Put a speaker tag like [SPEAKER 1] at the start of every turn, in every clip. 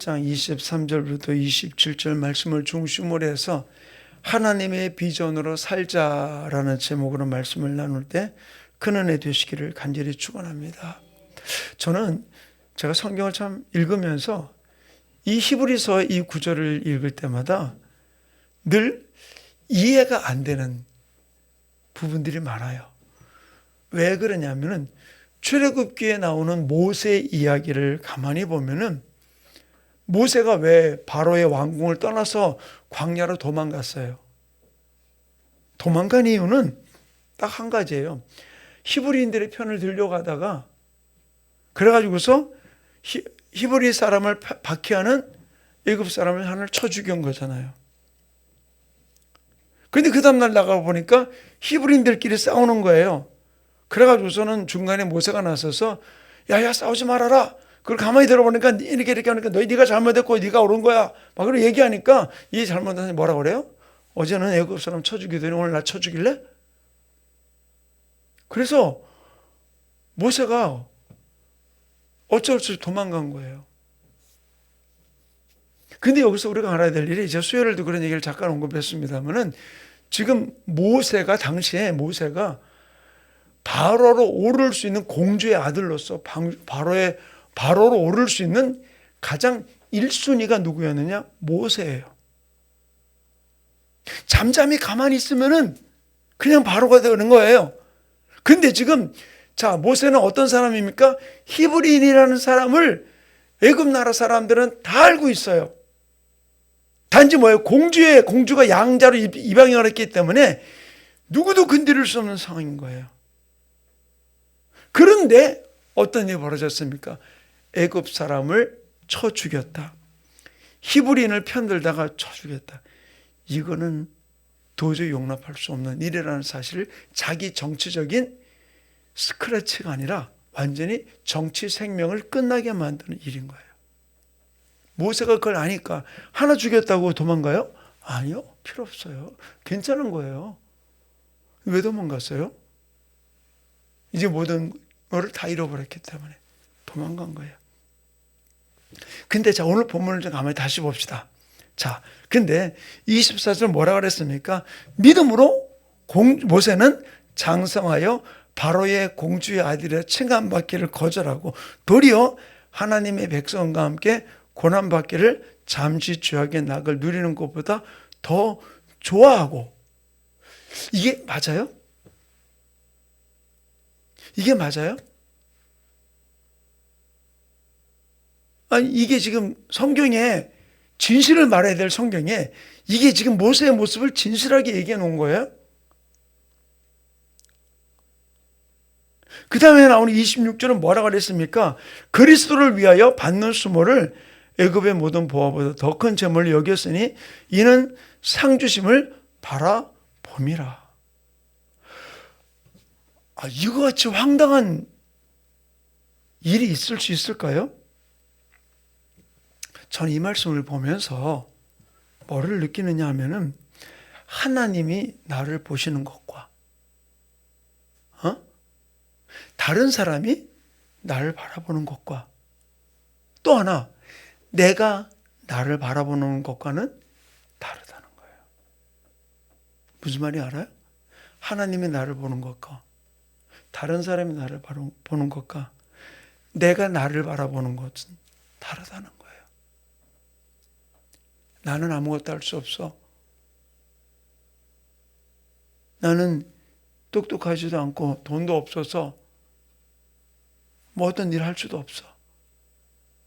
[SPEAKER 1] 장 23절부터 27절 말씀을 중심으로 해서 하나님의 비전으로 살자라는 제목으로 말씀을 나눌 때 큰 은혜 되시기를 간절히 축원합니다. 저는 제가 성경을 참 읽으면서 이 히브리서 이 구절을 읽을 때마다 늘 이해가 안 되는 부분들이 많아요. 왜 그러냐면은 출애굽기에 나오는 모세 이야기를 가만히 보면은 모세가 왜 바로의 왕궁을 떠나서 광야로 도망갔어요? 도망간 이유는 딱 한 가지예요. 히브리인들의 편을 들려가다가 그래가지고서 히브리 사람을 박해하는 애굽 사람을 하나를 쳐 죽인 거잖아요. 그런데 그 다음날 나가 보니까 히브리인들끼리 싸우는 거예요. 그래가지고서는 중간에 모세가 나서서 야야 싸우지 말아라. 그걸 가만히 들어보니까 이렇게 하니까 네가 잘못했고 네가 옳은 거야. 막 그렇게 얘기하니까 이 잘못한 사람이 뭐라 그래요? 어제는 애굽 사람 쳐 죽이더니 오늘 나 쳐 죽일래? 그래서 모세가 어쩔 수 없이 도망간 거예요. 근데 여기서 우리가 알아야 될 일이 제가 수요일에도 그런 얘기를 잠깐 언급했습니다만은 지금 당시에 모세가 바로로 오를 수 있는 공주의 아들로서 바로로 오를 수 있는 가장 1순위가 누구였느냐? 모세예요. 잠잠히 가만히 있으면은 그냥 바로가 되는 거예요. 근데 지금 모세는 어떤 사람입니까? 히브리인이라는 사람을 애굽 나라 사람들은 다 알고 있어요. 단지 뭐예요? 공주가 양자로 입양을 했기 때문에 누구도 건드릴 수 없는 상황인 거예요. 그런데 어떤 일이 벌어졌습니까? 애굽 사람을 쳐 죽였다. 히브리인을 편들다가 쳐 죽였다. 이거는 도저히 용납할 수 없는 일이라는 사실을 자기 정치적인 스크래치가 아니라 완전히 정치 생명을 끝나게 만드는 일인 거예요. 모세가 그걸 아니까 하나 죽였다고 도망가요? 아니요. 필요 없어요. 괜찮은 거예요. 왜 도망갔어요? 이제 모든 것을 다 잃어버렸기 때문에 도망간 거예요. 근데 오늘 본문을 좀 가만히 다시 봅시다. 근데 24절 뭐라 그랬습니까? 믿음으로 모세는 장성하여 바로의 공주의 아들이라 칭함받기를 거절하고 도리어 하나님의 백성과 함께 고난받기를 잠시 죄악의 낙을 누리는 것보다 더 좋아하고. 이게 맞아요? 이게 맞아요? 아니, 이게 지금 성경에 진실을 말해야 될 성경에 이게 지금 모세의 모습을 진실하게 얘기해 놓은 거예요? 그 다음에 나오는 26절은 뭐라고 그랬습니까? 그리스도를 위하여 받는 수모를 애굽의 모든 보화보다 더 큰 재물을 여겼으니 이는 상주심을 바라봄이라. 이거 같이 황당한 일이 있을 수 있을까요? 저는 이 말씀을 보면서 뭐를 느끼느냐 하면은 하나님이 나를 보시는 것과 다른 사람이 나를 바라보는 것과 또 하나 내가 나를 바라보는 것과는 다르다는 거예요. 무슨 말인지 알아요? 하나님이 나를 보는 것과 다른 사람이 나를 보는 것과 내가 나를 바라보는 것은 다르다는 거예요. 나는 아무것도 할 수 없어. 나는 똑똑하지도 않고 돈도 없어서 뭐 어떤 일을 할 수도 없어.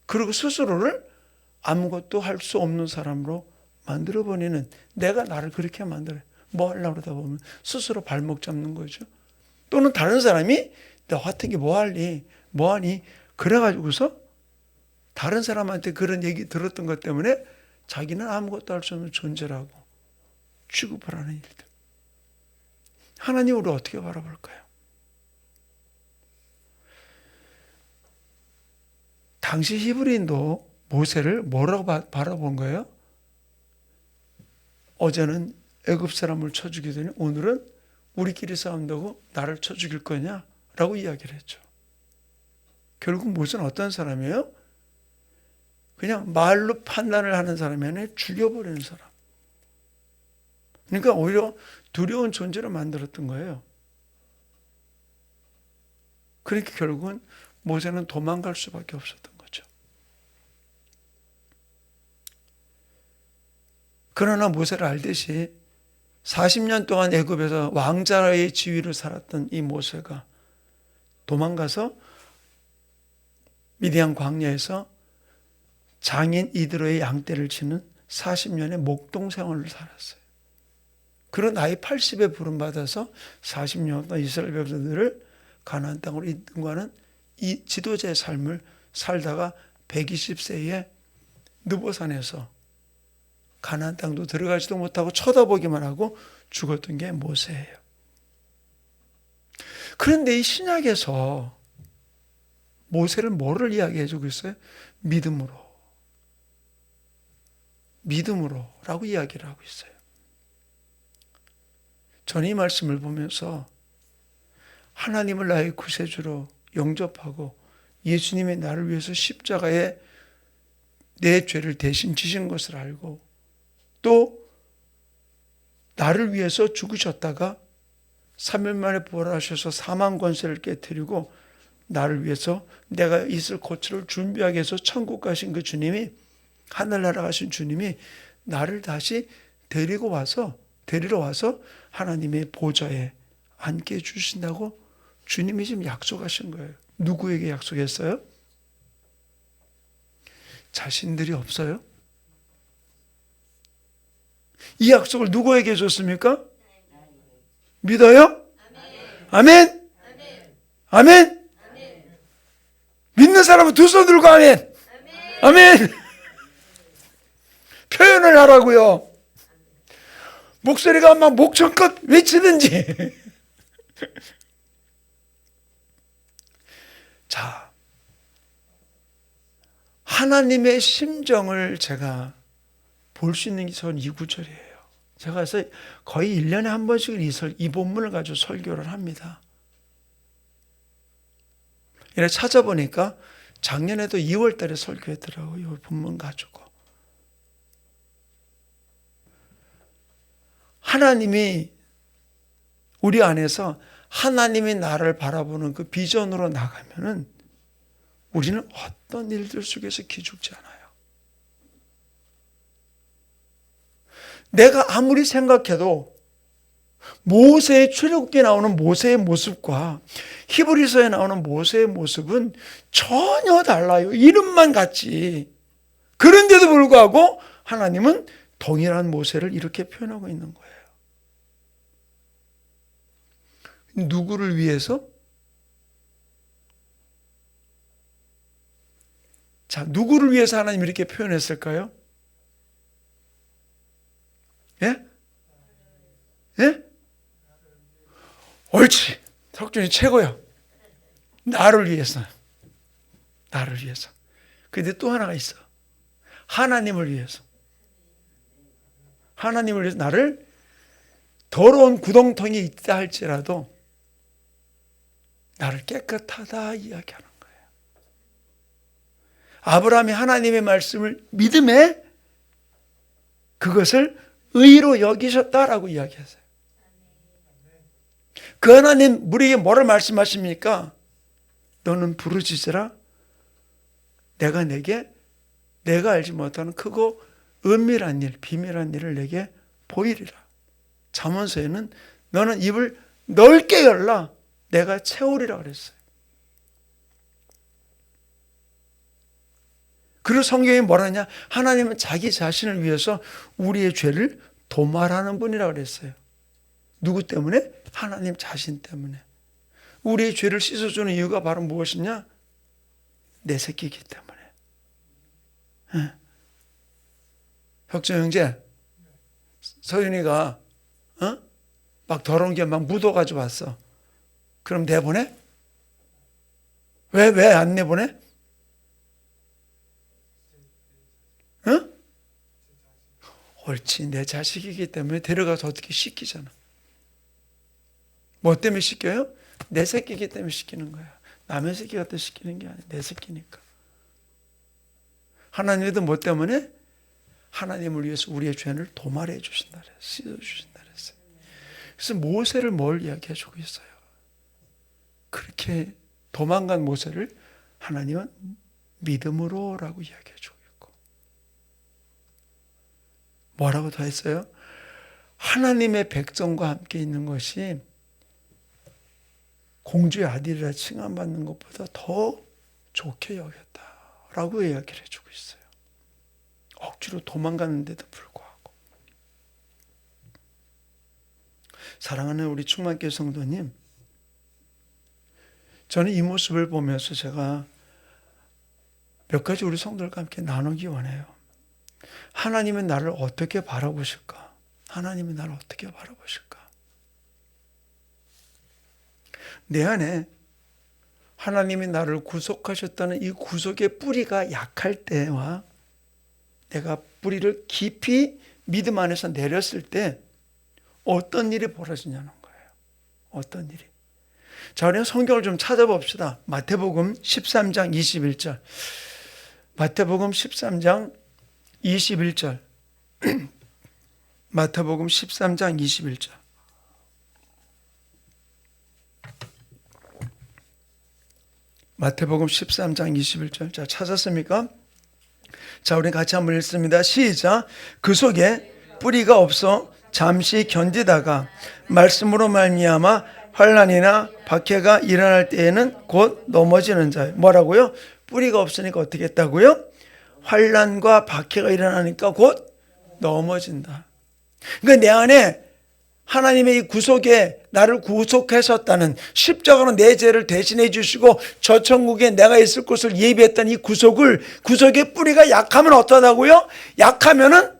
[SPEAKER 1] 그리고 스스로를 아무것도 할 수 없는 사람으로 만들어버리는, 내가 나를 그렇게 만들어요. 뭐 하려고 그러다 보면 스스로 발목 잡는 거죠. 또는 다른 사람이 너 같은 게 뭐 할리? 뭐 하니? 그래가지고서 다른 사람한테 그런 얘기 들었던 것 때문에 자기는 아무것도 할 수 없는 존재라고 취급을 하는 일들. 하나님을 어떻게 바라볼까요? 당시 히브리인도 모세를 뭐라고 바라본 거예요? 어제는 애굽 사람을 쳐 죽이더니 오늘은 우리끼리 싸운다고 나를 쳐 죽일 거냐? 라고 이야기를 했죠. 결국 모세는 어떤 사람이에요? 그냥 말로 판단을 하는 사람이 아니라 죽여버리는 사람. 그러니까 오히려 두려운 존재로 만들었던 거예요. 그러니까 결국은 모세는 도망갈 수밖에 없었던 거죠. 그러나 모세를 알듯이 40년 동안 애굽에서 왕자의 지위를 살았던 이 모세가 도망가서 미디안 광야에서 장인 이드로의 양떼를 치는 40년의 목동 생활을 살았어요. 그런 나이 80에 부름받아서 40년 동안 이스라엘 백성들을 가나안 땅으로 이끌고가는 이 지도자의 삶을 살다가 120세에 느보산에서 가나안 땅도 들어가지도 못하고 쳐다보기만 하고 죽었던 게 모세예요. 그런데 이 신약에서 모세를 뭐를 이야기해 주고 있어요? 믿음으로라고 이야기를 하고 있어요. 저는 이 말씀을 보면서 하나님을 나의 구세주로 영접하고 예수님이 나를 위해서 십자가에 내 죄를 대신 지신 것을 알고 또 나를 위해서 죽으셨다가 3일 만에 부활하셔서 사망 권세를 깨뜨리고 나를 위해서 내가 있을 고초를 준비하게 해서 천국 가신 그 주님이, 하늘나라 가신 주님이 나를 다시 데리러 와서 하나님의 보좌에 앉게 해주신다고 주님이 지금 약속하신 거예요. 누구에게 약속했어요? 자신들이 없어요? 이 약속을 누구에게 줬습니까? 믿어요? 아멘? 아멘? 믿는 사람은 두 손 들고 아멘. 아멘. 표현을 하라고요. 목소리가 막 목청껏 외치든지. 자, 하나님의 심정을 제가 볼 수 있는 게 전 이 구절이에요. 제가 그래서 거의 1년에 한 번씩 이 본문을 가지고 설교를 합니다. 이래 찾아보니까 작년에도 2월 달에 설교했더라고요. 이 본문 가지고. 하나님이 우리 안에서 하나님이 나를 바라보는 그 비전으로 나가면은 우리는 어떤 일들 속에서 기죽지 않아요. 내가 아무리 생각해도 모세의 출애굽기에 나오는 모세의 모습과 히브리서에 나오는 모세의 모습은 전혀 달라요. 이름만 같지. 그런데도 불구하고 하나님은 동일한 모세를 이렇게 표현하고 있는 거예요. 누구를 위해서? 자, 누구를 위해서 하나님이 이렇게 표현했을까요? 예? 예? 옳지. 석준이 최고야. 나를 위해서. 나를 위해서. 근데 또 하나가 있어. 하나님을 위해서. 하나님을 위해서 나를 더러운 구덩텅이 있다 할지라도 나를 깨끗하다 이야기하는 거예요. 아브라함이 하나님의 말씀을 믿음에 그것을 의로 여기셨다라고 이야기하세요. 그 하나님 우리에게 뭐를 말씀하십니까? 너는 부르짖으라. 내가 내게 내가 알지 못하는 크고 은밀한 일, 비밀한 일을 내게 보이리라. 잠언서에는 너는 입을 넓게 열라. 내가 채우리라 그랬어요. 그리고 성경이 뭐라냐? 하나님은 자기 자신을 위해서 우리의 죄를 도말하는 분이라 그랬어요. 누구 때문에? 하나님 자신 때문에. 우리의 죄를 씻어주는 이유가 바로 무엇이냐? 내 새끼이기 때문에. 혁정 형제, 서윤이가 막 더러운 게 막 묻어가지고 왔어. 그럼 내보내? 왜 안 내보내? 응? 옳지. 내 자식이기 때문에 데려가서 어떻게 씻기잖아. 뭐 때문에 씻겨요? 내 새끼이기 때문에 씻기는 거야. 남의 새끼 갖다 씻기는 게 아니야. 내 새끼니까. 하나님도 뭐 때문에? 하나님을 위해서 우리의 죄를 도말해 주신다 그랬어요. 씻어 주신다 그랬어요. 그래서 모세를 뭘 이야기해 주고 있어요? 그렇게 도망간 모세를 하나님은 믿음으로라고 이야기해 주고 있고, 뭐라고 더 했어요? 하나님의 백성과 함께 있는 것이 공주의 아들이라 칭함받는 것보다 더 좋게 여겼다라고 이야기를 해주고 있어요. 억지로 도망가는데도 불구하고. 사랑하는 우리 충만교회 성도님, 저는 이 모습을 보면서 제가 몇 가지 우리 성도들과 함께 나누기 원해요. 하나님은 나를 어떻게 바라보실까? 하나님은 나를 어떻게 바라보실까? 내 안에 하나님이 나를 구속하셨다는 이 구속의 뿌리가 약할 때와 내가 뿌리를 깊이 믿음 안에서 내렸을 때 어떤 일이 벌어지냐는 거예요. 어떤 일이. 자, 우리 성경을 좀 찾아봅시다. 마태복음 13장 21절. 마태복음 13장 21절. 마태복음 13장 21절. 마태복음 13장 21절. 자, 찾았습니까? 자, 우리 같이 한번 읽습니다. 시작. 그 속에 뿌리가 없어 잠시 견디다가 말씀으로 말미암아 환난이나 박해가 일어날 때에는 곧 넘어지는 자예요. 뭐라고요? 뿌리가 없으니까 어떻게 했다고요? 환난과 박해가 일어나니까 곧 넘어진다. 그러니까 내 안에 하나님의 이 구속에 나를 구속하셨다는, 십자가로 내 죄를 대신해 주시고 저 천국에 내가 있을 곳을 예비했던 이 구속의 뿌리가 약하면 어떠다고요? 약하면은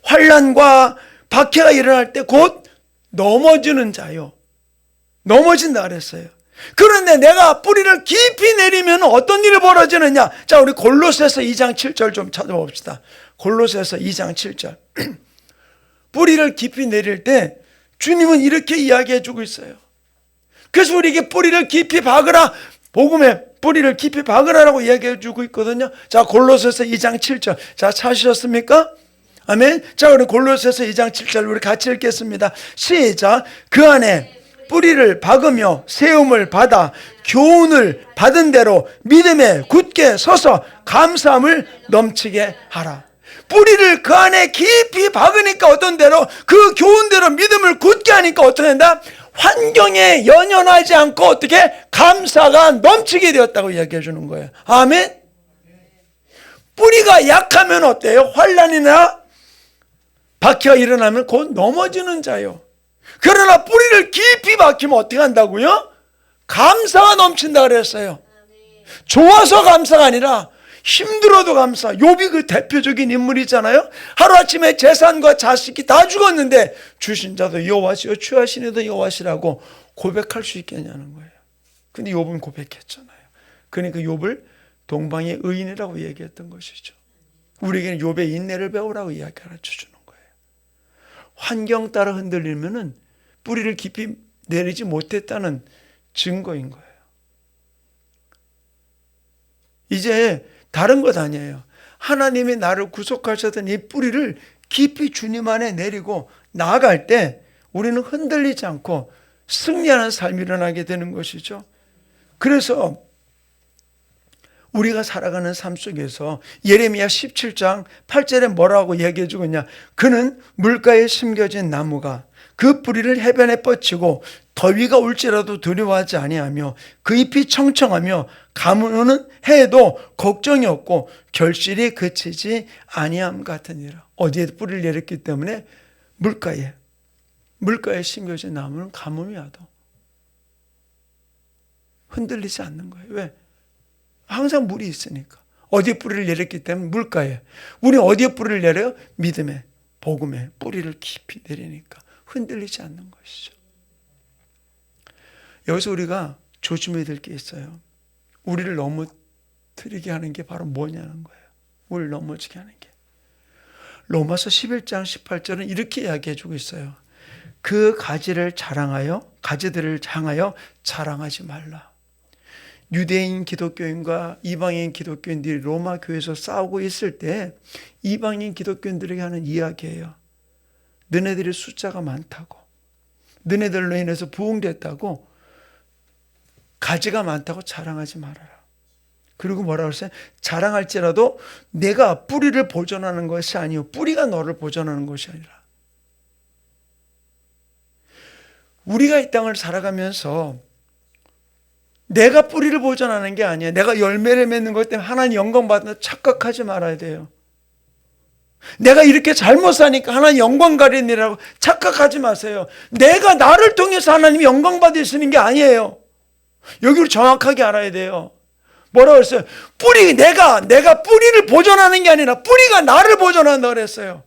[SPEAKER 1] 환난과 박해가 일어날 때 곧 넘어지는 자요. 넘어진다 그랬어요. 그런데 내가 뿌리를 깊이 내리면 어떤 일이 벌어지느냐? 자, 우리 골로새서 2장 7절 좀 찾아봅시다. 골로새서 2장 7절. 뿌리를 깊이 내릴 때 주님은 이렇게 이야기해 주고 있어요. 그래서 우리에게 뿌리를 깊이 박으라, 복음에 뿌리를 깊이 박으라라고 이야기해 주고 있거든요. 자, 골로새서 2장 7절. 자, 찾으셨습니까? 아멘. 자, 우리 골로새서 2장 7절 우리 같이 읽겠습니다. 시작. 그 안에 뿌리를 박으며 세움을 받아 교훈을 받은 대로 믿음에 굳게 서서 감사함을 넘치게 하라. 뿌리를 그 안에 깊이 박으니까 어떤 대로, 그 교훈대로 믿음을 굳게 하니까 어떻게 된다? 환경에 연연하지 않고 어떻게 감사가 넘치게 되었다고 이야기해 주는 거예요. 아멘. 뿌리가 약하면 어때요? 환난이나 박해가 일어나면 곧 넘어지는 자요. 그러나 뿌리를 깊이 박히면 어떻게 한다고요? 감사가 넘친다 그랬어요. 좋아서 감사가 아니라 힘들어도 감사. 욥이 그 대표적인 인물이잖아요. 하루아침에 재산과 자식이 다 죽었는데 주신 자도 여호와시요 취하신 이도 여호와시라고 고백할 수 있겠냐는 거예요. 근데 욥은 고백했잖아요. 그러니까 욥을 동방의 의인이라고 얘기했던 것이죠. 우리에게는 욥의 인내를 배우라고 이야기 가르쳐주는 거예요. 환경 따라 흔들리면은 뿌리를 깊이 내리지 못했다는 증거인 거예요. 이제 다른 것 아니에요. 하나님이 나를 구속하셨던 이 뿌리를 깊이 주님 안에 내리고 나아갈 때 우리는 흔들리지 않고 승리하는 삶이 일어나게 되는 것이죠. 그래서 우리가 살아가는 삶 속에서 예레미야 17장 8절에 뭐라고 얘기해 주고 있냐? 그는 물가에 심겨진 나무가 그 뿌리를 해변에 뻗치고 더위가 올지라도 두려워하지 아니하며 그 잎이 청청하며 가무는 해도 걱정이 없고 결실이 그치지 아니함 같으니라. 어디에 뿌리를 내렸기 때문에 물가에 심겨진 나무는 가뭄이 와도 흔들리지 않는 거예요. 왜? 항상 물이 있으니까. 어디에 뿌리를 내렸기 때문에 물가에. 우리 어디에 뿌리를 내려요? 믿음에, 복음에 뿌리를 깊이 내리니까 흔들리지 않는 것이죠. 여기서 우리가 조심해야 될 게 있어요. 우리를 넘어뜨리게 하는 게 바로 뭐냐는 거예요. 우리를 넘어지게 하는 게. 로마서 11장 18절은 이렇게 이야기해 주고 있어요. 그 가지들을 향하여 자랑하지 말라. 유대인 기독교인과 이방인 기독교인들이 로마 교회에서 싸우고 있을 때 이방인 기독교인들에게 하는 이야기예요. 너네들의 숫자가 많다고, 너네들로 인해서 부흥됐다고, 가지가 많다고 자랑하지 말아라. 그리고 뭐라고 했어요? 자랑할지라도 내가 뿌리를 보존하는 것이 아니요, 뿌리가 너를 보존하는 것이 아니라. 우리가 이 땅을 살아가면서 내가 뿌리를 보존하는 게 아니야, 내가 열매를 맺는 것 때문에 하나님 영광 받는다 착각하지 말아야 돼요. 내가 이렇게 잘못 사니까 하나님 영광 가리느라고 착각하지 마세요. 내가 나를 통해서 하나님 영광 받으시는 게 아니에요. 여기를 정확하게 알아야 돼요. 뭐라고 했어요? 내가 뿌리를 보존하는 게 아니라 뿌리가 나를 보존한다 그랬어요.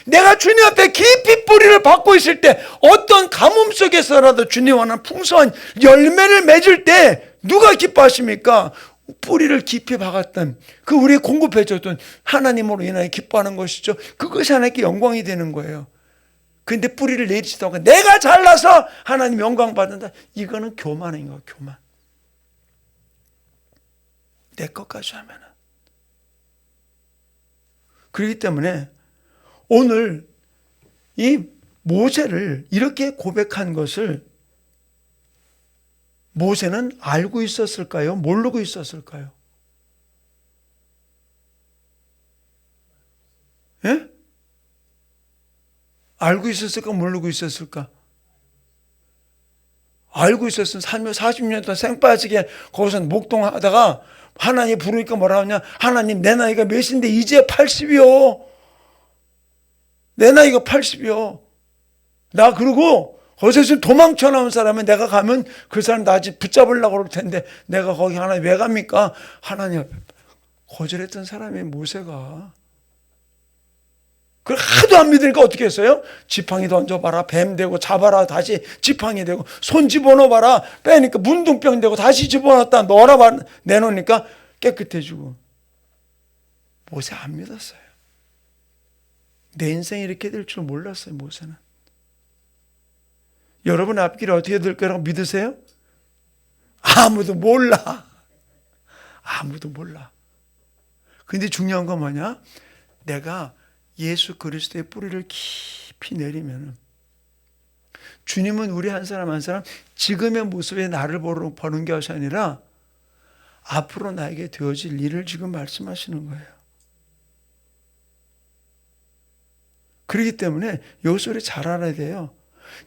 [SPEAKER 1] 내가 주님 앞에 깊이 뿌리를 받고 있을 때 어떤 가뭄 속에서라도 주님 원하는 풍성한 열매를 맺을 때 누가 기뻐하십니까? 뿌리를 깊이 박았던 그 우리의 공급해 줬던 하나님으로 인하여 기뻐하는 것이죠. 그것이 하나님께 영광이 되는 거예요. 근데 뿌리를 내리지도 않고 내가 잘나서 하나님 영광 받는다. 이거는 교만인 거예요. 교만. 내 것까지 하면은. 그렇기 때문에 오늘 이 모세를 이렇게 고백한 것을 모세는 알고 있었을까요? 모르고 있었을까요? 예? 알고 있었을까? 모르고 있었을까? 알고 있었으면 40년 동안 생빠지게 거기서 목동하다가 하나님 부르니까 뭐라 하냐? 하나님 내 나이가 몇인데 이제 80이요. 내 나이가 80이요. 나 그러고 거기서 지금 도망쳐 나온 사람은 내가 가면 그 사람 나 집 붙잡으려고 그럴 텐데 내가 거기 하나님 왜 갑니까? 하나님 거절했던 사람이 모세가. 그걸 하도 안 믿으니까 어떻게 했어요? 지팡이 던져봐라, 뱀 되고, 잡아라, 다시 지팡이 되고, 손 집어넣어봐라, 빼니까 문둥병 되고, 다시 집어넣었다 내놓으니까 깨끗해지고. 모세 안 믿었어요. 내 인생이 이렇게 될 줄 몰랐어요, 모세는. 여러분의 앞길이 어떻게 될 거라고 믿으세요? 아무도 몰라. 아무도 몰라. 근데 중요한 건 뭐냐? 내가 예수 그리스도의 뿌리를 깊이 내리면 주님은 우리 한 사람 한 사람 지금의 모습에 나를 보는 것이 아니라 앞으로 나에게 되어질 일을 지금 말씀하시는 거예요. 그렇기 때문에 이 소리 잘 알아야 돼요.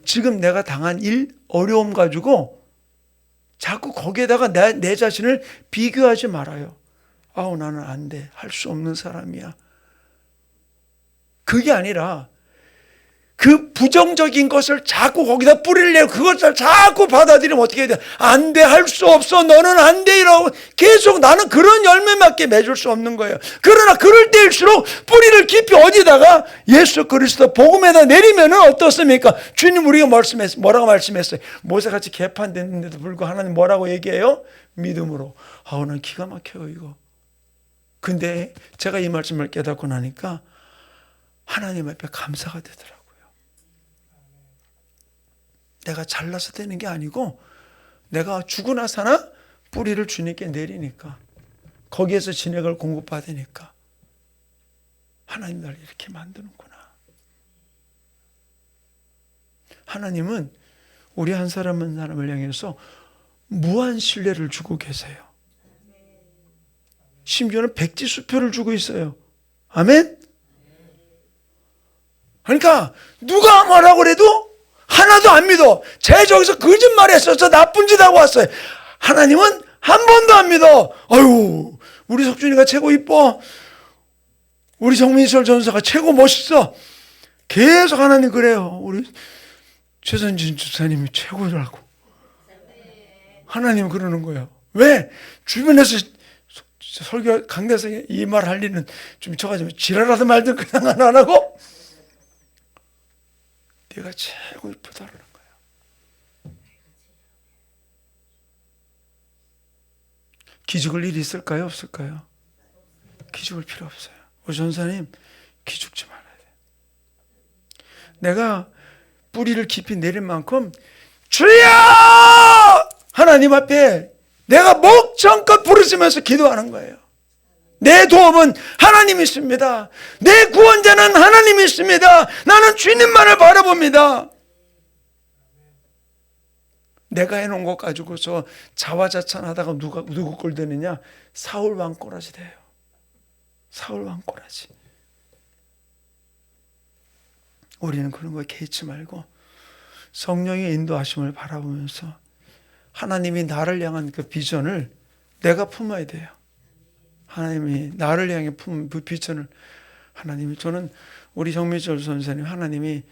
[SPEAKER 1] 지금 내가 당한 일, 어려움 가지고 자꾸 거기에다가 내 자신을 비교하지 말아요. 아우 나는 안 돼. 할 수 없는 사람이야. 그게 아니라 그 부정적인 것을 자꾸 거기다 뿌리를 내고 그것을 자꾸 받아들이면 어떻게 해야 돼? 안 돼, 할 수 없어, 너는 안 돼 이러고 계속 나는 그런 열매밖에 맺을 수 없는 거예요. 그러나 그럴 때일수록 뿌리를 깊이 어디다가 예수 그리스도 복음에다 내리면 어떻습니까? 주님 우리가 뭐라고 말씀했어요? 모세같이 개판됐는데도 불구하고 하나님 뭐라고 얘기해요? 믿음으로. 아우 난 기가 막혀요 이거. 근데 제가 이 말씀을 깨닫고 나니까 하나님 앞에 감사가 되더라고요. 내가 잘나서 되는 게 아니고 내가 죽으나 사나 뿌리를 주님께 내리니까 거기에서 진액을 공급받으니까 하나님 나를 이렇게 만드는구나. 하나님은 우리 한 사람 한 사람을 향해서 무한 신뢰를 주고 계세요. 심지어는 백지수표를 주고 있어요. 아멘? 그러니까 누가 뭐라고 그래도 하나도 안 믿어. 쟤 저기서 거짓말했어. 나쁜 짓 하고 왔어요. 하나님은 한 번도 안 믿어. 아유, 우리 석준이가 최고 이뻐. 우리 정민철 전사가 최고 멋있어. 계속 하나님 그래요. 우리 최선진 주사님이 최고라고. 하나님 그러는 거예요. 왜? 주변에서 설교 강대에서 이 말 할 일은 좀 쳐가지고 지랄하든 말든 그냥 안 하고 네가 최고 이쁘다는 거예요. 기죽을 일이 있을까요? 없을까요? 기죽을 필요 없어요. 우리 전사님 기죽지 말아야 돼요. 내가 뿌리를 깊이 내린 만큼 주여! 하나님 앞에 내가 목청껏 부르짖으면서 기도하는 거예요. 내 도움은 하나님이십니다. 내 구원자는 하나님이십니다. 나는 주님만을 바라봅니다. 내가 해놓은 것 가지고서 자화자찬하다가 누구 꼴 되느냐? 사울 왕 꼬라지 돼요. 사울 왕 꼬라지. 우리는 그런 거에 개의치 말고 성령의 인도하심을 바라보면서 하나님이 나를 향한 그 비전을 내가 품어야 돼요. 하나님이 나를 향해 품은 그 비전을 하나님이, 저는 우리 정미철 선생님, 하나님이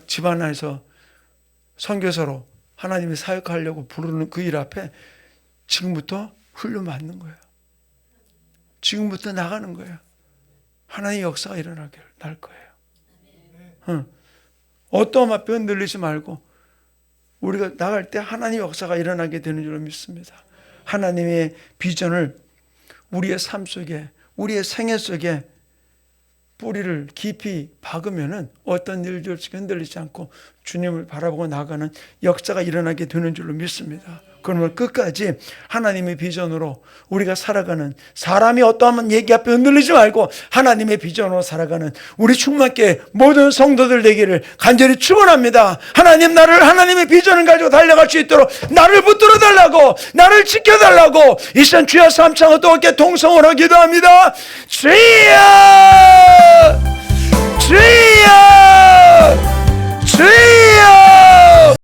[SPEAKER 1] 집안에서 선교사로 하나님이 사역하려고 부르는 그 일 앞에 지금부터 훈련 받는 거예요. 지금부터 나가는 거예요. 하나님의 역사가 일어나게 날 거예요. 어떠한 앞에 흔들리지 말고 우리가 나갈 때 하나님의 역사가 일어나게 되는 줄 믿습니다. 하나님의 비전을 우리의 삶 속에, 우리의 생애 속에 뿌리를 깊이 박으면은 어떤 일들 속에 흔들리지 않고 주님을 바라보고 나가는 역사가 일어나게 되는 줄로 믿습니다. 그러면 끝까지 하나님의 비전으로 우리가 살아가는, 사람이 어떠한 얘기 앞에 흔들리지 말고 하나님의 비전으로 살아가는 우리 충만교회 모든 성도들 되기를 간절히 축원합니다. 하나님, 나를 하나님의 비전을 가지고 달려갈 수 있도록 나를 붙들어 달라고, 나를 지켜달라고 이 시간 주여 삼창을 또 어깨 동성으로 기도합니다. 주여, 주여, 주여.